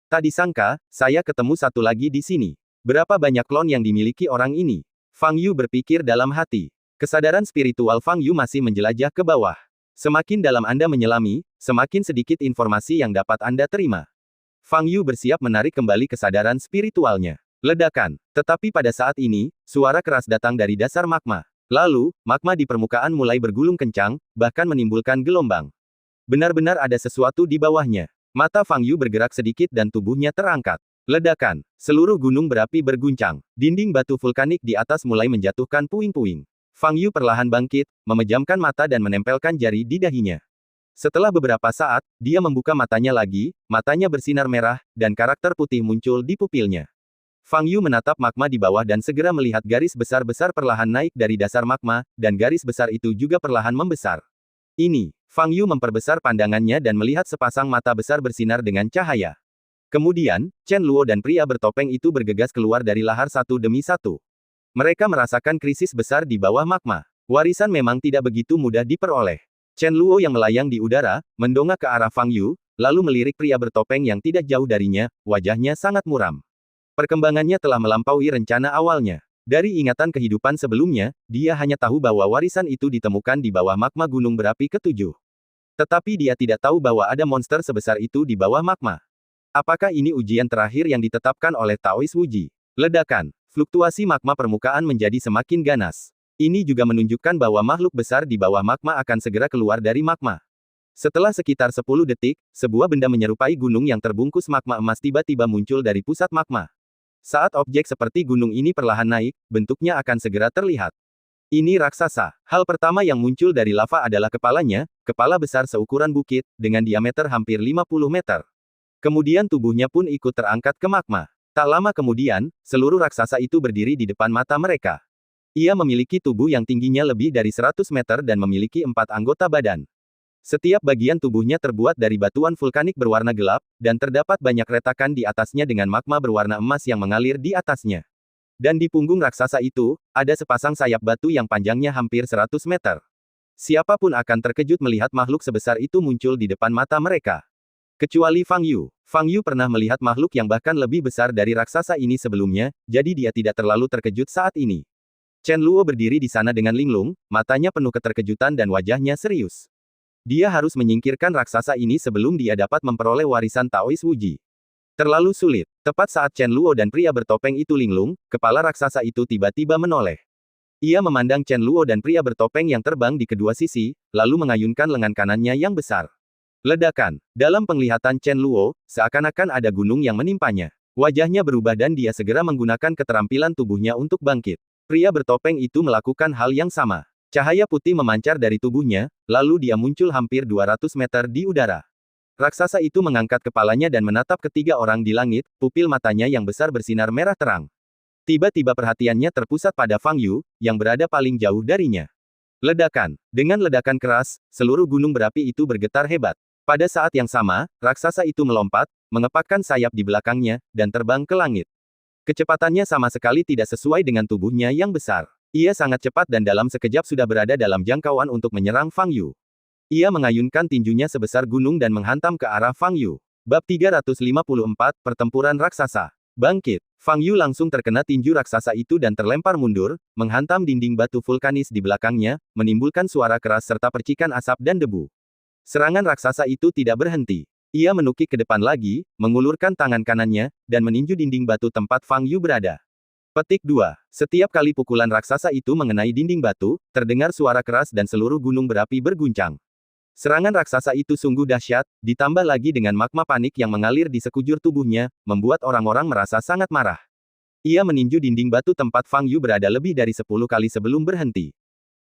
Tak disangka, saya ketemu satu lagi di sini. Berapa banyak klon yang dimiliki orang ini? Fang Yu berpikir dalam hati. Kesadaran spiritual Fang Yu masih menjelajah ke bawah. Semakin dalam Anda menyelami, semakin sedikit informasi yang dapat Anda terima. Fang Yu bersiap menarik kembali kesadaran spiritualnya. Ledakan. Tetapi pada saat ini, suara keras datang dari dasar magma. Lalu, magma di permukaan mulai bergulung kencang, bahkan menimbulkan gelombang. Benar-benar ada sesuatu di bawahnya. Mata Fang Yu bergerak sedikit dan tubuhnya terangkat. Ledakan. Seluruh gunung berapi berguncang. Dinding batu vulkanik di atas mulai menjatuhkan puing-puing. Fang Yu perlahan bangkit, memejamkan mata dan menempelkan jari di dahinya. Setelah beberapa saat, dia membuka matanya lagi, matanya bersinar merah, dan karakter putih muncul di pupilnya. Fang Yu menatap magma di bawah dan segera melihat garis besar-besar perlahan naik dari dasar magma, dan garis besar itu juga perlahan membesar. Ini, Fang Yu memperbesar pandangannya dan melihat sepasang mata besar bersinar dengan cahaya. Kemudian, Chen Luo dan pria bertopeng itu bergegas keluar dari lahar satu demi satu. Mereka merasakan krisis besar di bawah magma. Warisan memang tidak begitu mudah diperoleh. Chen Luo yang melayang di udara, mendongak ke arah Fang Yu, lalu melirik pria bertopeng yang tidak jauh darinya, wajahnya sangat muram. Perkembangannya telah melampaui rencana awalnya. Dari ingatan kehidupan sebelumnya, dia hanya tahu bahwa warisan itu ditemukan di bawah magma gunung berapi ketujuh. Tetapi dia tidak tahu bahwa ada monster sebesar itu di bawah magma. Apakah ini ujian terakhir yang ditetapkan oleh Taoist Wuji? Ledakan. Fluktuasi magma permukaan menjadi semakin ganas. Ini juga menunjukkan bahwa makhluk besar di bawah magma akan segera keluar dari magma. Setelah sekitar 10 detik, sebuah benda menyerupai gunung yang terbungkus magma emas tiba-tiba muncul dari pusat magma. Saat objek seperti gunung ini perlahan naik, bentuknya akan segera terlihat. Ini raksasa. Hal pertama yang muncul dari lava adalah kepalanya, kepala besar seukuran bukit, dengan diameter hampir 50 meter. Kemudian tubuhnya pun ikut terangkat ke magma. Tak lama kemudian, seluruh raksasa itu berdiri di depan mata mereka. Ia memiliki tubuh yang tingginya lebih dari 100 meter dan memiliki 4 anggota badan. Setiap bagian tubuhnya terbuat dari batuan vulkanik berwarna gelap, dan terdapat banyak retakan di atasnya dengan magma berwarna emas yang mengalir di atasnya. Dan di punggung raksasa itu, ada sepasang sayap batu yang panjangnya hampir 100 meter. Siapapun akan terkejut melihat makhluk sebesar itu muncul di depan mata mereka. Kecuali Fang Yu. Fang Yu pernah melihat makhluk yang bahkan lebih besar dari raksasa ini sebelumnya, jadi dia tidak terlalu terkejut saat ini. Chen Luo berdiri di sana dengan linglung, matanya penuh keterkejutan dan wajahnya serius. Dia harus menyingkirkan raksasa ini sebelum dia dapat memperoleh warisan Taoist Wuji. Terlalu sulit. Tepat saat Chen Luo dan pria bertopeng itu linglung, kepala raksasa itu tiba-tiba menoleh. Ia memandang Chen Luo dan pria bertopeng yang terbang di kedua sisi, lalu mengayunkan lengan kanannya yang besar. Ledakan. Dalam penglihatan Chen Luo, seakan-akan ada gunung yang menimpanya. Wajahnya berubah dan dia segera menggunakan keterampilan tubuhnya untuk bangkit. Pria bertopeng itu melakukan hal yang sama. Cahaya putih memancar dari tubuhnya, lalu dia muncul hampir 200 meter di udara. Raksasa itu mengangkat kepalanya dan menatap ketiga orang di langit, pupil matanya yang besar bersinar merah terang. Tiba-tiba perhatiannya terpusat pada Fang Yu, yang berada paling jauh darinya. Ledakan. Dengan ledakan keras, seluruh gunung berapi itu bergetar hebat. Pada saat yang sama, raksasa itu melompat, mengepakkan sayap di belakangnya, dan terbang ke langit. Kecepatannya sama sekali tidak sesuai dengan tubuhnya yang besar. Ia sangat cepat dan dalam sekejap sudah berada dalam jangkauan untuk menyerang Fang Yu. Ia mengayunkan tinjunya sebesar gunung dan menghantam ke arah Fang Yu. Bab 354, Pertempuran Raksasa. Bangkit. Fang Yu langsung terkena tinju raksasa itu dan terlempar mundur, menghantam dinding batu vulkanis di belakangnya, menimbulkan suara keras serta percikan asap dan debu. Serangan raksasa itu tidak berhenti. Ia menukik ke depan lagi, mengulurkan tangan kanannya, dan meninju dinding batu tempat Fang Yu berada. Petik 2. Setiap kali pukulan raksasa itu mengenai dinding batu, terdengar suara keras dan seluruh gunung berapi berguncang. Serangan raksasa itu sungguh dahsyat, ditambah lagi dengan magma panik yang mengalir di sekujur tubuhnya, membuat orang-orang merasa sangat marah. Ia meninju dinding batu tempat Fang Yu berada lebih dari 10 kali sebelum berhenti.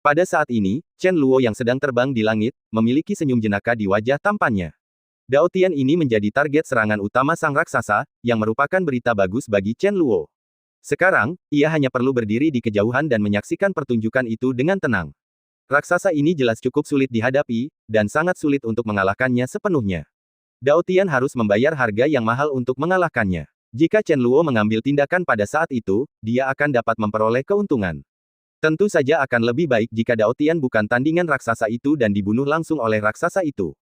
Pada saat ini, Chen Luo yang sedang terbang di langit, memiliki senyum jenaka di wajah tampannya. Dao Tian ini menjadi target serangan utama sang raksasa, yang merupakan berita bagus bagi Chen Luo. Sekarang, ia hanya perlu berdiri di kejauhan dan menyaksikan pertunjukan itu dengan tenang. Raksasa ini jelas cukup sulit dihadapi, dan sangat sulit untuk mengalahkannya sepenuhnya. Dao Tian harus membayar harga yang mahal untuk mengalahkannya. Jika Chen Luo mengambil tindakan pada saat itu, dia akan dapat memperoleh keuntungan. Tentu saja akan lebih baik jika Dao Tian bukan tandingan raksasa itu dan dibunuh langsung oleh raksasa itu.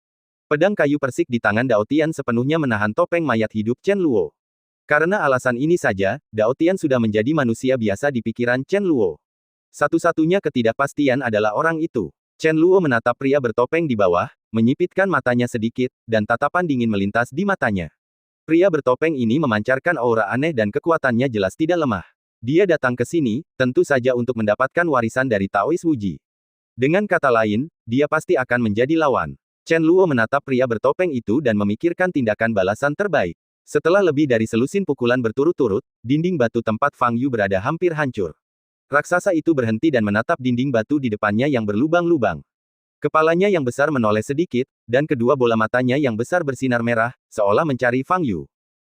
Pedang kayu persik di tangan Dao Tian sepenuhnya menahan topeng mayat hidup Chen Luo. Karena alasan ini saja, Dao Tian sudah menjadi manusia biasa di pikiran Chen Luo. Satu-satunya ketidakpastian adalah orang itu. Chen Luo menatap pria bertopeng di bawah, menyipitkan matanya sedikit, dan tatapan dingin melintas di matanya. Pria bertopeng ini memancarkan aura aneh dan kekuatannya jelas tidak lemah. Dia datang ke sini, tentu saja untuk mendapatkan warisan dari Taoist Wuji. Dengan kata lain, dia pasti akan menjadi lawan. Chen Luo menatap pria bertopeng itu dan memikirkan tindakan balasan terbaik. Setelah lebih dari selusin pukulan berturut-turut, dinding batu tempat Fang Yu berada hampir hancur. Raksasa itu berhenti dan menatap dinding batu di depannya yang berlubang-lubang. Kepalanya yang besar menoleh sedikit, dan kedua bola matanya yang besar bersinar merah, seolah mencari Fang Yu.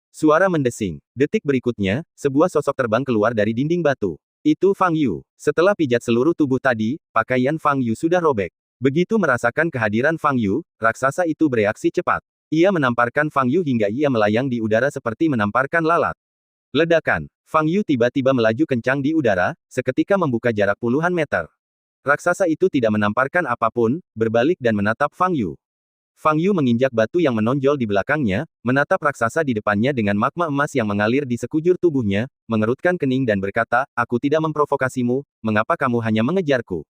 Suara mendesing. Detik berikutnya, sebuah sosok terbang keluar dari dinding batu. Itu Fang Yu. Setelah pijat seluruh tubuh tadi, pakaian Fang Yu sudah robek. Begitu merasakan kehadiran Fang Yu, raksasa itu bereaksi cepat. Ia menamparkan Fang Yu hingga ia melayang di udara seperti menamparkan lalat. Ledakan. Fang Yu tiba-tiba melaju kencang di udara, seketika membuka jarak puluhan meter. Raksasa itu tidak menamparkan apapun, berbalik dan menatap Fang Yu. Fang Yu menginjak batu yang menonjol di belakangnya, menatap raksasa di depannya dengan magma emas yang mengalir di sekujur tubuhnya, mengerutkan kening dan berkata, aku tidak memprovokasimu, mengapa kamu hanya mengejarku?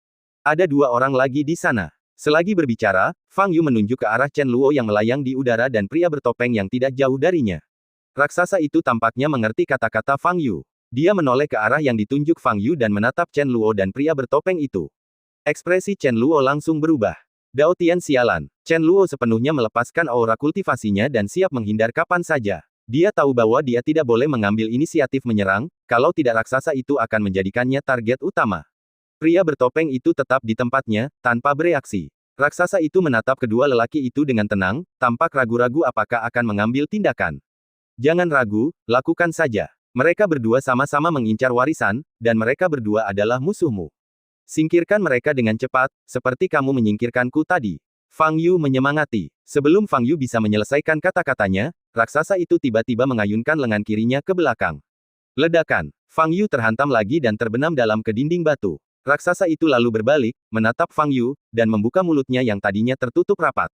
Ada dua orang lagi di sana. Selagi berbicara, Fang Yu menunjuk ke arah Chen Luo yang melayang di udara dan pria bertopeng yang tidak jauh darinya. Raksasa itu tampaknya mengerti kata-kata Fang Yu. Dia menoleh ke arah yang ditunjuk Fang Yu dan menatap Chen Luo dan pria bertopeng itu. Ekspresi Chen Luo langsung berubah. Dao Tian sialan. Chen Luo sepenuhnya melepaskan aura kultivasinya dan siap menghindar kapan saja. Dia tahu bahwa dia tidak boleh mengambil inisiatif menyerang, kalau tidak raksasa itu akan menjadikannya target utama. Pria bertopeng itu tetap di tempatnya, tanpa bereaksi. Raksasa itu menatap kedua lelaki itu dengan tenang, tampak ragu-ragu apakah akan mengambil tindakan. Jangan ragu, lakukan saja. Mereka berdua sama-sama mengincar warisan, dan mereka berdua adalah musuhmu. Singkirkan mereka dengan cepat, seperti kamu menyingkirkanku tadi. Fang Yu menyemangati. Sebelum Fang Yu bisa menyelesaikan kata-katanya, raksasa itu tiba-tiba mengayunkan lengan kirinya ke belakang. Ledakan. Fang Yu terhantam lagi dan terbenam dalam ke dinding batu. Raksasa itu lalu berbalik, menatap Fang Yu, dan membuka mulutnya yang tadinya tertutup rapat.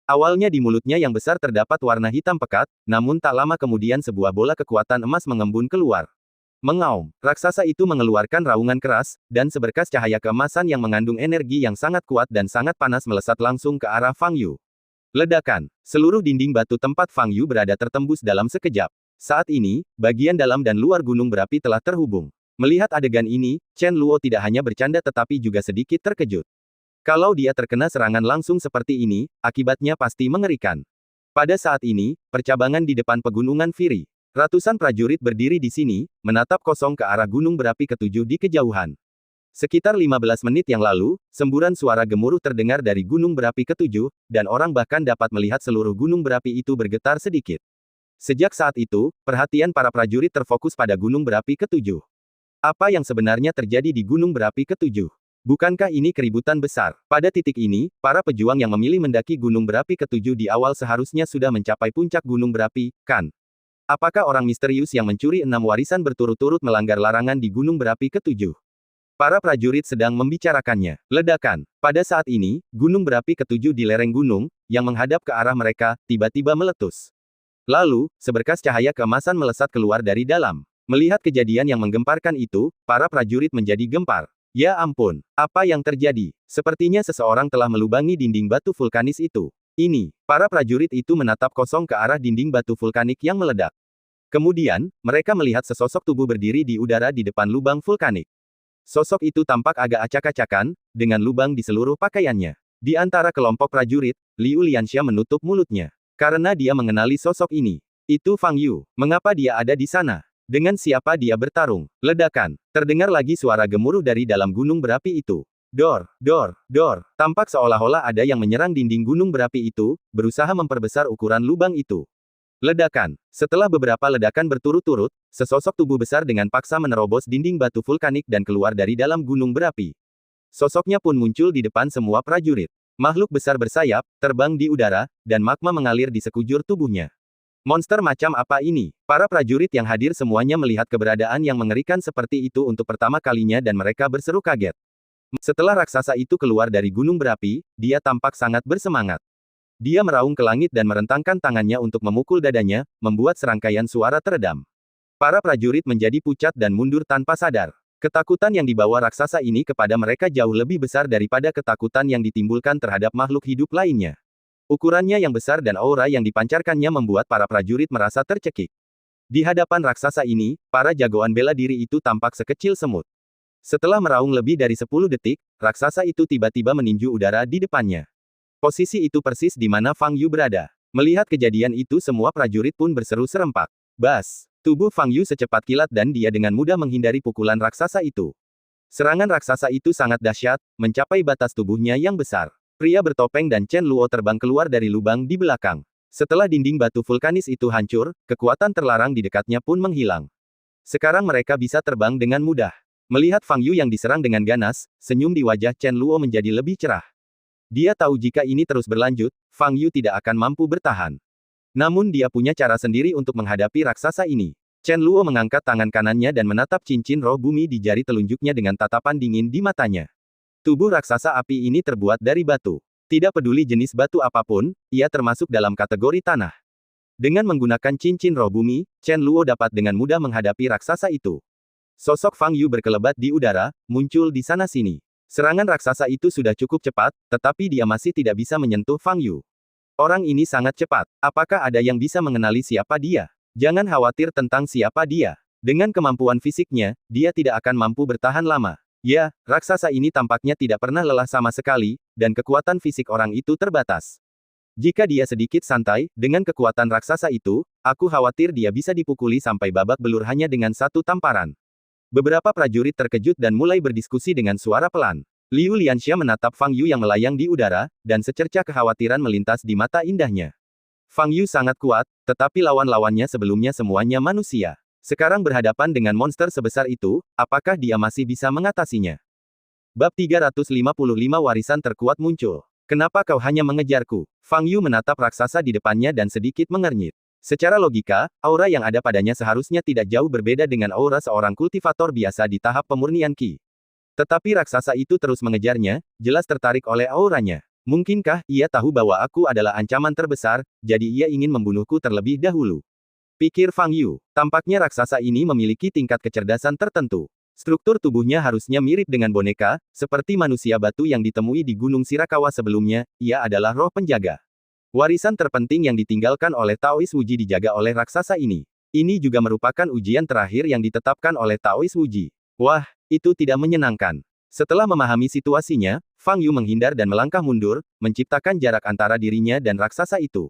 Awalnya di mulutnya yang besar terdapat warna hitam pekat, namun tak lama kemudian sebuah bola kekuatan emas mengembun keluar. Mengaum, raksasa itu mengeluarkan raungan keras, dan seberkas cahaya keemasan yang mengandung energi yang sangat kuat dan sangat panas melesat langsung ke arah Fang Yu. Ledakan, seluruh dinding batu tempat Fang Yu berada tertembus dalam sekejap. Saat ini, bagian dalam dan luar gunung berapi telah terhubung. Melihat adegan ini, Chen Luo tidak hanya bercanda tetapi juga sedikit terkejut. Kalau dia terkena serangan langsung seperti ini, akibatnya pasti mengerikan. Pada saat ini, percabangan di depan pegunungan Firi. Ratusan prajurit berdiri di sini, menatap kosong ke arah gunung berapi ketujuh di kejauhan. Sekitar 15 menit yang lalu, semburan suara gemuruh terdengar dari gunung berapi ketujuh, dan orang bahkan dapat melihat seluruh gunung berapi itu bergetar sedikit. Sejak saat itu, perhatian para prajurit terfokus pada gunung berapi ketujuh. Apa yang sebenarnya terjadi di gunung berapi ketujuh? Bukankah ini keributan besar? Pada titik ini, para pejuang yang memilih mendaki gunung berapi ketujuh di awal seharusnya sudah mencapai puncak gunung berapi, kan? Apakah orang misterius yang mencuri 6 warisan berturut-turut melanggar larangan di gunung berapi ketujuh? Para prajurit sedang membicarakannya. Ledakan. Pada saat ini, gunung berapi ketujuh di lereng gunung, yang menghadap ke arah mereka, tiba-tiba meletus. Lalu, seberkas cahaya keemasan melesat keluar dari dalam. Melihat kejadian yang menggemparkan itu, para prajurit menjadi gempar. Ya ampun, apa yang terjadi? Sepertinya seseorang telah melubangi dinding batu vulkanis itu. Ini, para prajurit itu menatap kosong ke arah dinding batu vulkanik yang meledak. Kemudian, mereka melihat sesosok tubuh berdiri di udara di depan lubang vulkanik. Sosok itu tampak agak acak-acakan, dengan lubang di seluruh pakaiannya. Di antara kelompok prajurit, Liu Lianxia menutup mulutnya. Karena dia mengenali sosok ini. Itu Fang Yu. Mengapa dia ada di sana? Dengan siapa dia bertarung? Ledakan. Terdengar lagi suara gemuruh dari dalam gunung berapi itu. Dor, dor, dor. Tampak seolah-olah ada yang menyerang dinding gunung berapi itu, berusaha memperbesar ukuran lubang itu. Ledakan. Setelah beberapa ledakan berturut-turut, sesosok tubuh besar dengan paksa menerobos dinding batu vulkanik dan keluar dari dalam gunung berapi. Sosoknya pun muncul di depan semua prajurit. Makhluk besar bersayap, terbang di udara, dan magma mengalir di sekujur tubuhnya. Monster macam apa ini? Para prajurit yang hadir semuanya melihat keberadaan yang mengerikan seperti itu untuk pertama kalinya dan mereka berseru kaget. Setelah raksasa itu keluar dari gunung berapi, dia tampak sangat bersemangat. Dia meraung ke langit dan merentangkan tangannya untuk memukul dadanya, membuat serangkaian suara teredam. Para prajurit menjadi pucat dan mundur tanpa sadar. Ketakutan yang dibawa raksasa ini kepada mereka jauh lebih besar daripada ketakutan yang ditimbulkan terhadap makhluk hidup lainnya. Ukurannya yang besar dan aura yang dipancarkannya membuat para prajurit merasa tercekik. Di hadapan raksasa ini, para jagoan bela diri itu tampak sekecil semut. Setelah meraung lebih dari 10 detik, raksasa itu tiba-tiba meninju udara di depannya. Posisi itu persis di mana Fang Yu berada. Melihat kejadian itu semua prajurit pun berseru serempak. Bas! Tubuh Fang Yu secepat kilat dan dia dengan mudah menghindari pukulan raksasa itu. Serangan raksasa itu sangat dahsyat, mencapai batas tubuhnya yang besar. Pria bertopeng dan Chen Luo terbang keluar dari lubang di belakang. Setelah dinding batu vulkanis itu hancur, kekuatan terlarang di dekatnya pun menghilang. Sekarang mereka bisa terbang dengan mudah. Melihat Fang Yu yang diserang dengan ganas, senyum di wajah Chen Luo menjadi lebih cerah. Dia tahu jika ini terus berlanjut, Fang Yu tidak akan mampu bertahan. Namun dia punya cara sendiri untuk menghadapi raksasa ini. Chen Luo mengangkat tangan kanannya dan menatap cincin roh bumi di jari telunjuknya dengan tatapan dingin di matanya. Tubuh raksasa api ini terbuat dari batu. Tidak peduli jenis batu apapun, ia termasuk dalam kategori tanah. Dengan menggunakan cincin roh bumi, Chen Luo dapat dengan mudah menghadapi raksasa itu. Sosok Fang Yu berkelebat di udara, muncul di sana-sini. Serangan raksasa itu sudah cukup cepat, tetapi dia masih tidak bisa menyentuh Fang Yu. Orang ini sangat cepat. Apakah ada yang bisa mengenali siapa dia? Jangan khawatir tentang siapa dia. Dengan kemampuan fisiknya, dia tidak akan mampu bertahan lama. Ya, raksasa ini tampaknya tidak pernah lelah sama sekali, dan kekuatan fisik orang itu terbatas. Jika dia sedikit santai, dengan kekuatan raksasa itu, aku khawatir dia bisa dipukuli sampai babak belur hanya dengan satu tamparan. Beberapa prajurit terkejut dan mulai berdiskusi dengan suara pelan. Liu Lianxia menatap Fang Yu yang melayang di udara, dan secerca kekhawatiran melintas di mata indahnya. Fang Yu sangat kuat, tetapi lawan-lawannya sebelumnya semuanya manusia. Sekarang berhadapan dengan monster sebesar itu, apakah dia masih bisa mengatasinya? Bab 355 Warisan terkuat muncul. Kenapa kau hanya mengejarku? Fang Yu menatap raksasa di depannya dan sedikit mengernyit. Secara logika, aura yang ada padanya seharusnya tidak jauh berbeda dengan aura seorang kultivator biasa di tahap pemurnian Qi. Tetapi raksasa itu terus mengejarnya, jelas tertarik oleh auranya. Mungkinkah ia tahu bahwa aku adalah ancaman terbesar, jadi ia ingin membunuhku terlebih dahulu? Pikir Fang Yu, tampaknya raksasa ini memiliki tingkat kecerdasan tertentu. Struktur tubuhnya harusnya mirip dengan boneka, seperti manusia batu yang ditemui di Gunung Shirakawa sebelumnya, ia adalah roh penjaga. Warisan terpenting yang ditinggalkan oleh Taoist Wuji dijaga oleh raksasa ini. Ini juga merupakan ujian terakhir yang ditetapkan oleh Taoist Wuji. Wah, itu tidak menyenangkan. Setelah memahami situasinya, Fang Yu menghindar dan melangkah mundur, menciptakan jarak antara dirinya dan raksasa itu.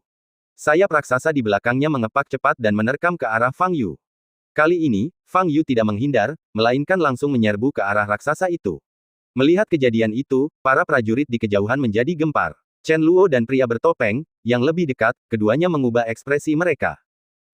Sayap raksasa di belakangnya mengepak cepat dan menerkam ke arah Fang Yu. Kali ini, Fang Yu tidak menghindar, melainkan langsung menyerbu ke arah raksasa itu. Melihat kejadian itu, para prajurit di kejauhan menjadi gempar. Chen Luo dan pria bertopeng, yang lebih dekat, keduanya mengubah ekspresi mereka.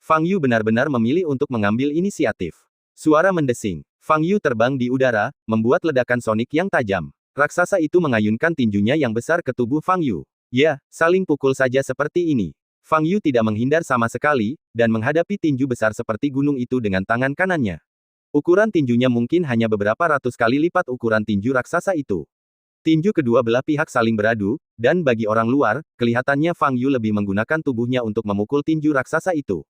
Fang Yu benar-benar memilih untuk mengambil inisiatif. Suara mendesing. Fang Yu terbang di udara, membuat ledakan sonik yang tajam. Raksasa itu mengayunkan tinjunya yang besar ke tubuh Fang Yu. Ya, saling pukul saja seperti ini. Fang Yu tidak menghindar sama sekali, dan menghadapi tinju besar seperti gunung itu dengan tangan kanannya. Ukuran tinjunya mungkin hanya beberapa ratus kali lipat ukuran tinju raksasa itu. Tinju kedua belah pihak saling beradu, dan bagi orang luar, kelihatannya Fang Yu lebih menggunakan tubuhnya untuk memukul tinju raksasa itu.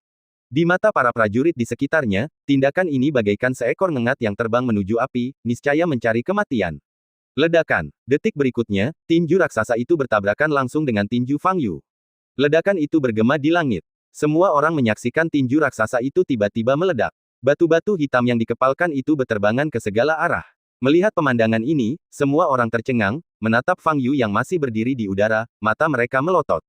Di mata para prajurit di sekitarnya, tindakan ini bagaikan seekor ngengat yang terbang menuju api, niscaya mencari kematian. Ledakan. Detik berikutnya, tinju raksasa itu bertabrakan langsung dengan tinju Fang Yu. Ledakan itu bergema di langit. Semua orang menyaksikan tinju raksasa itu tiba-tiba meledak. Batu-batu hitam yang dikepalkan itu berterbangan ke segala arah. Melihat pemandangan ini, semua orang tercengang, menatap Fang Yu yang masih berdiri di udara, mata mereka melotot.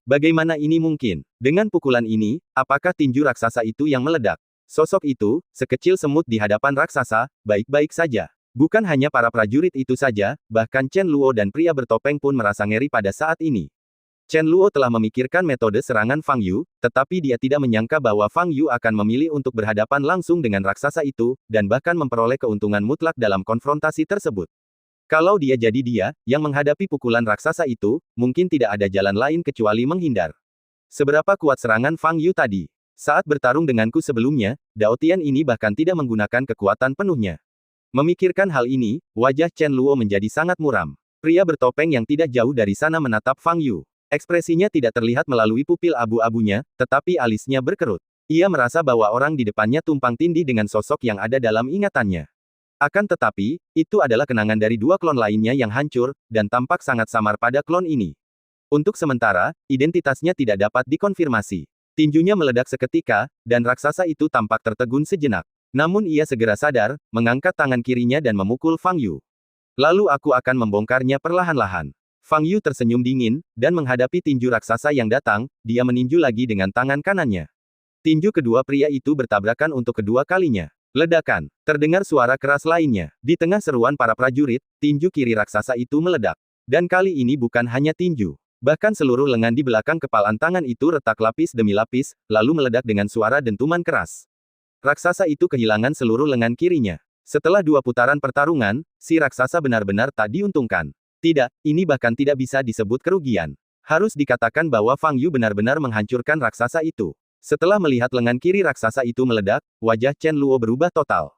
Bagaimana ini mungkin? Dengan pukulan ini, apakah tinju raksasa itu yang meledak? Sosok itu, sekecil semut di hadapan raksasa, baik-baik saja. Bukan hanya para prajurit itu saja, bahkan Chen Luo dan pria bertopeng pun merasa ngeri pada saat ini. Chen Luo telah memikirkan metode serangan Fang Yu, tetapi dia tidak menyangka bahwa Fang Yu akan memilih untuk berhadapan langsung dengan raksasa itu, dan bahkan memperoleh keuntungan mutlak dalam konfrontasi tersebut. Kalau dia jadi dia, yang menghadapi pukulan raksasa itu, mungkin tidak ada jalan lain kecuali menghindar. Seberapa kuat serangan Fang Yu tadi? Saat bertarung denganku sebelumnya, Dao Tian ini bahkan tidak menggunakan kekuatan penuhnya. Memikirkan hal ini, wajah Chen Luo menjadi sangat muram. Pria bertopeng yang tidak jauh dari sana menatap Fang Yu. Ekspresinya tidak terlihat melalui pupil abu-abunya, tetapi alisnya berkerut. Ia merasa bahwa orang di depannya tumpang tindih dengan sosok yang ada dalam ingatannya. Akan tetapi, itu adalah kenangan dari dua klon lainnya yang hancur, dan tampak sangat samar pada klon ini. Untuk sementara, identitasnya tidak dapat dikonfirmasi. Tinjunya meledak seketika, dan raksasa itu tampak tertegun sejenak. Namun ia segera sadar, mengangkat tangan kirinya dan memukul Fang Yu. Lalu aku akan membongkarnya perlahan-lahan. Fang Yu tersenyum dingin, dan menghadapi tinju raksasa yang datang, dia meninju lagi dengan tangan kanannya. Tinju kedua pria itu bertabrakan untuk kedua kalinya. Ledakan. Terdengar suara keras lainnya. Di tengah seruan para prajurit, tinju kiri raksasa itu meledak. Dan kali ini bukan hanya tinju. Bahkan seluruh lengan di belakang kepalan tangan itu retak lapis demi lapis, lalu meledak dengan suara dentuman keras. Raksasa itu kehilangan seluruh lengan kirinya. Setelah dua putaran pertarungan, si raksasa benar-benar tak diuntungkan. Tidak, ini bahkan tidak bisa disebut kerugian. Harus dikatakan bahwa Fang Yu benar-benar menghancurkan raksasa itu. Setelah melihat lengan kiri raksasa itu meledak, wajah Chen Luo berubah total.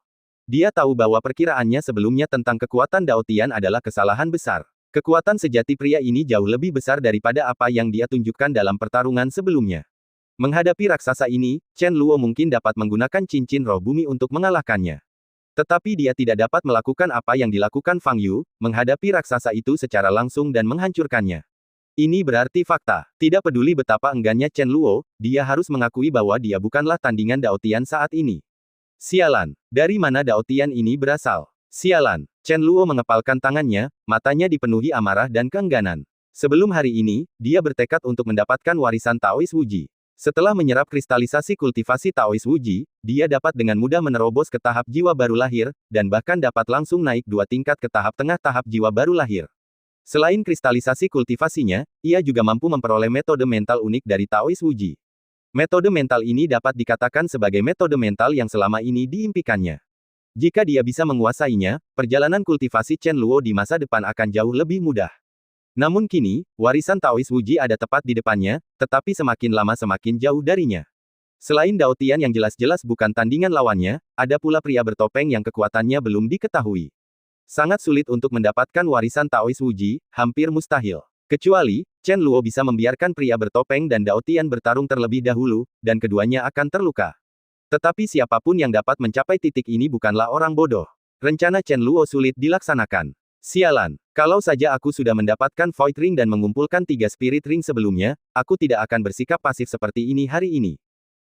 Dia tahu bahwa perkiraannya sebelumnya tentang kekuatan Dao Tian adalah kesalahan besar. Kekuatan sejati pria ini jauh lebih besar daripada apa yang dia tunjukkan dalam pertarungan sebelumnya. Menghadapi raksasa ini, Chen Luo mungkin dapat menggunakan cincin roh bumi untuk mengalahkannya. Tetapi dia tidak dapat melakukan apa yang dilakukan Fang Yu, menghadapi raksasa itu secara langsung dan menghancurkannya. Ini berarti fakta. Tidak peduli betapa enggannya Chen Luo, dia harus mengakui bahwa dia bukanlah tandingan Dao Tian saat ini. Sialan, dari mana Dao Tian ini berasal? Sialan, Chen Luo mengepalkan tangannya, matanya dipenuhi amarah dan keengganan. Sebelum hari ini, dia bertekad untuk mendapatkan warisan Taois Wuji. Setelah menyerap kristalisasi kultivasi Taois Wuji, dia dapat dengan mudah menerobos ke tahap jiwa baru lahir, dan bahkan dapat langsung naik 2 tingkat ke tahap tengah tahap jiwa baru lahir. Selain kristalisasi kultivasinya, ia juga mampu memperoleh metode mental unik dari Taois Wuji. Metode mental ini dapat dikatakan sebagai metode mental yang selama ini diimpikannya. Jika dia bisa menguasainya, perjalanan kultivasi Chen Luo di masa depan akan jauh lebih mudah. Namun kini, warisan Taois Wuji ada tepat di depannya, tetapi semakin lama semakin jauh darinya. Selain Dao Tian yang jelas-jelas bukan tandingan lawannya, ada pula pria bertopeng yang kekuatannya belum diketahui. Sangat sulit untuk mendapatkan warisan Taois Wuji, hampir mustahil. Kecuali, Chen Luo bisa membiarkan pria bertopeng dan Dao Tian bertarung terlebih dahulu, dan keduanya akan terluka. Tetapi siapapun yang dapat mencapai titik ini bukanlah orang bodoh. Rencana Chen Luo sulit dilaksanakan. Sialan, kalau saja aku sudah mendapatkan Void Ring dan mengumpulkan 3 Spirit Ring sebelumnya, aku tidak akan bersikap pasif seperti ini hari ini.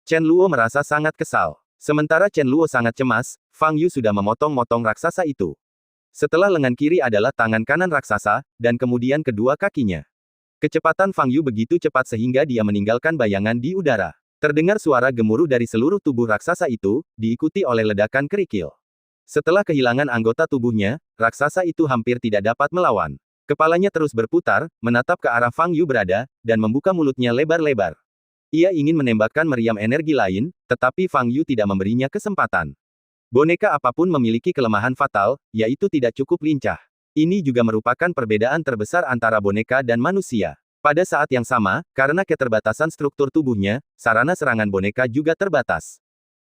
Chen Luo merasa sangat kesal. Sementara Chen Luo sangat cemas, Fang Yu sudah memotong-motong raksasa itu. Setelah lengan kiri adalah tangan kanan raksasa, dan kemudian kedua kakinya. Kecepatan Fang Yu begitu cepat sehingga dia meninggalkan bayangan di udara. Terdengar suara gemuruh dari seluruh tubuh raksasa itu, diikuti oleh ledakan kerikil. Setelah kehilangan anggota tubuhnya, raksasa itu hampir tidak dapat melawan. Kepalanya terus berputar, menatap ke arah Fang Yu berada, dan membuka mulutnya lebar-lebar. Ia ingin menembakkan meriam energi lain, tetapi Fang Yu tidak memberinya kesempatan. Boneka apapun memiliki kelemahan fatal, yaitu tidak cukup lincah. Ini juga merupakan perbedaan terbesar antara boneka dan manusia. Pada saat yang sama, karena keterbatasan struktur tubuhnya, sarana serangan boneka juga terbatas.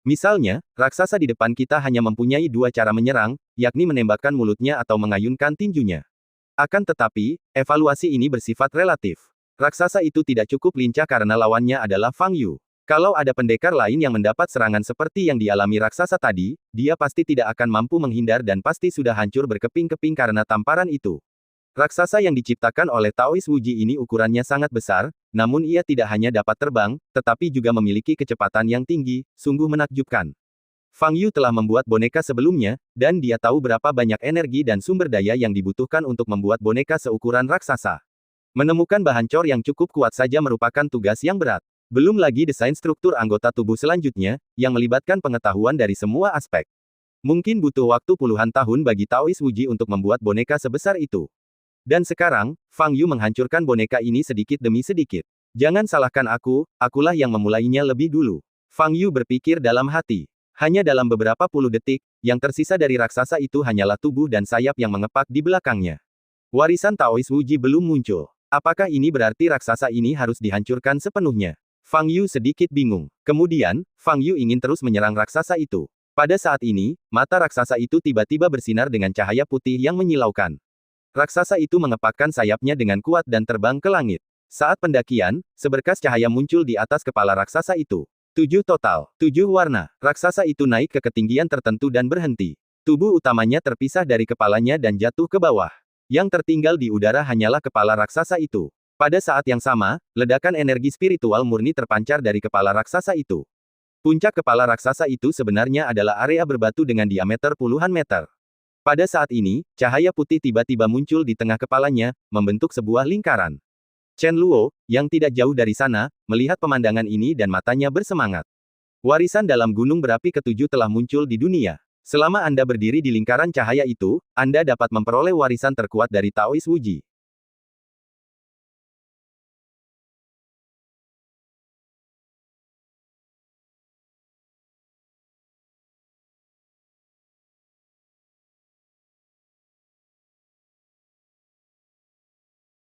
Misalnya, raksasa di depan kita hanya mempunyai 2 cara menyerang, yakni menembakkan mulutnya atau mengayunkan tinjunya. Akan tetapi, evaluasi ini bersifat relatif. Raksasa itu tidak cukup lincah karena lawannya adalah Fang Yu. Kalau ada pendekar lain yang mendapat serangan seperti yang dialami raksasa tadi, dia pasti tidak akan mampu menghindar dan pasti sudah hancur berkeping-keping karena tamparan itu. Raksasa yang diciptakan oleh Taois Wuji ini ukurannya sangat besar, namun ia tidak hanya dapat terbang, tetapi juga memiliki kecepatan yang tinggi, sungguh menakjubkan. Fang Yu telah membuat boneka sebelumnya, dan dia tahu berapa banyak energi dan sumber daya yang dibutuhkan untuk membuat boneka seukuran raksasa. Menemukan bahan cor yang cukup kuat saja merupakan tugas yang berat. Belum lagi desain struktur anggota tubuh selanjutnya, yang melibatkan pengetahuan dari semua aspek. Mungkin butuh waktu puluhan tahun bagi Taois Wuji untuk membuat boneka sebesar itu. Dan sekarang, Fang Yu menghancurkan boneka ini sedikit demi sedikit. Jangan salahkan aku, akulah yang memulainya lebih dulu. Fang Yu berpikir dalam hati. Hanya dalam beberapa puluh detik, yang tersisa dari raksasa itu hanyalah tubuh dan sayap yang mengepak di belakangnya. Warisan Taois Wuji belum muncul. Apakah ini berarti raksasa ini harus dihancurkan sepenuhnya? Fang Yu sedikit bingung. Kemudian, Fang Yu ingin terus menyerang raksasa itu. Pada saat ini, mata raksasa itu tiba-tiba bersinar dengan cahaya putih yang menyilaukan. Raksasa itu mengepakkan sayapnya dengan kuat dan terbang ke langit. Saat pendakian, seberkas cahaya muncul di atas kepala raksasa itu. 7 total. 7 warna. Raksasa itu naik ke ketinggian tertentu dan berhenti. Tubuh utamanya terpisah dari kepalanya dan jatuh ke bawah. Yang tertinggal di udara hanyalah kepala raksasa itu. Pada saat yang sama, ledakan energi spiritual murni terpancar dari kepala raksasa itu. Puncak kepala raksasa itu sebenarnya adalah area berbatu dengan diameter puluhan meter. Pada saat ini, cahaya putih tiba-tiba muncul di tengah kepalanya, membentuk sebuah lingkaran. Chen Luo, yang tidak jauh dari sana, melihat pemandangan ini dan matanya bersemangat. Warisan dalam gunung berapi ke-7 telah muncul di dunia. Selama Anda berdiri di lingkaran cahaya itu, Anda dapat memperoleh warisan terkuat dari Taois Wuji.